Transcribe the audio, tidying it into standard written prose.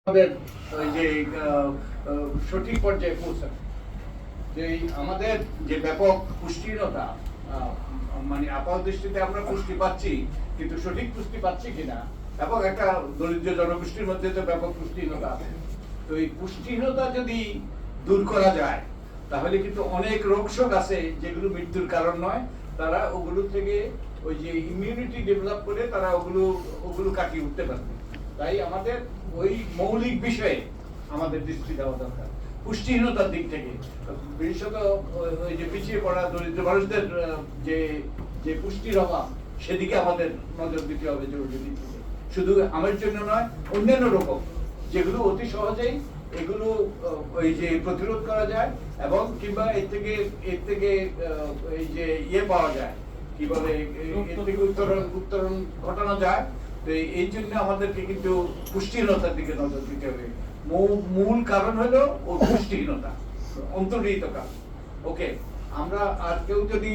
আমাদের ওই যে সঠিক পর্যায়ে পৌঁছানো, যে আমাদের যে ব্যাপক পুষ্টিহীনতা, মানে আপাত দৃষ্টিতে আমরা পুষ্টি পাচ্ছি কিন্তু সঠিক পুষ্টি পাচ্ছি কিনা, এবং একটা দরিদ্র জনগোষ্ঠীর মধ্যে তো ব্যাপক পুষ্টিহীনতা আছে। তো এই পুষ্টিহীনতা যদি দূর করা যায় তাহলে কিন্তু অনেক রোগশোক আছে যেগুলো মৃত্যুর কারণ নয়, তারা ওগুলো থেকে ওই যে ইমিউনিটি ডেভেলপ করে তারা ওগুলো কাটিয়ে উঠতে পারবে। তাই আমাদের ওই মৌলিক বিষয়ে আমাদের দৃষ্টি দেওয়া দরকার, পুষ্টিহীনতার দিক থেকে। বিশেষত ওই যে পিছিয়ে পড়া দরিদ্র মানুষদের যে যে পুষ্টির অভাব, সেদিকে আমাদের নজর দিতে হবে জরুরি ভিত্তিতে। শুধু আমার জন্য নয়, অন্যান্য রকম যেগুলো অতি সহজেই এগুলো ওই যে প্রতিরোধ করা যায়, এবং কিংবা এর থেকে এই যে পাওয়া যায়, কি বলে, এর থেকে উত্তরণ ঘটানো যায়। তো এই জন্য আমাদেরকে কিন্তু পুষ্টিহীনতার দিকে নজর দিতে হবে। মূল কারণ হলো ও পুষ্টিহীনতা, অন্তর্নিহিত কারণ। ওকে, আমরা আর কেউ যদি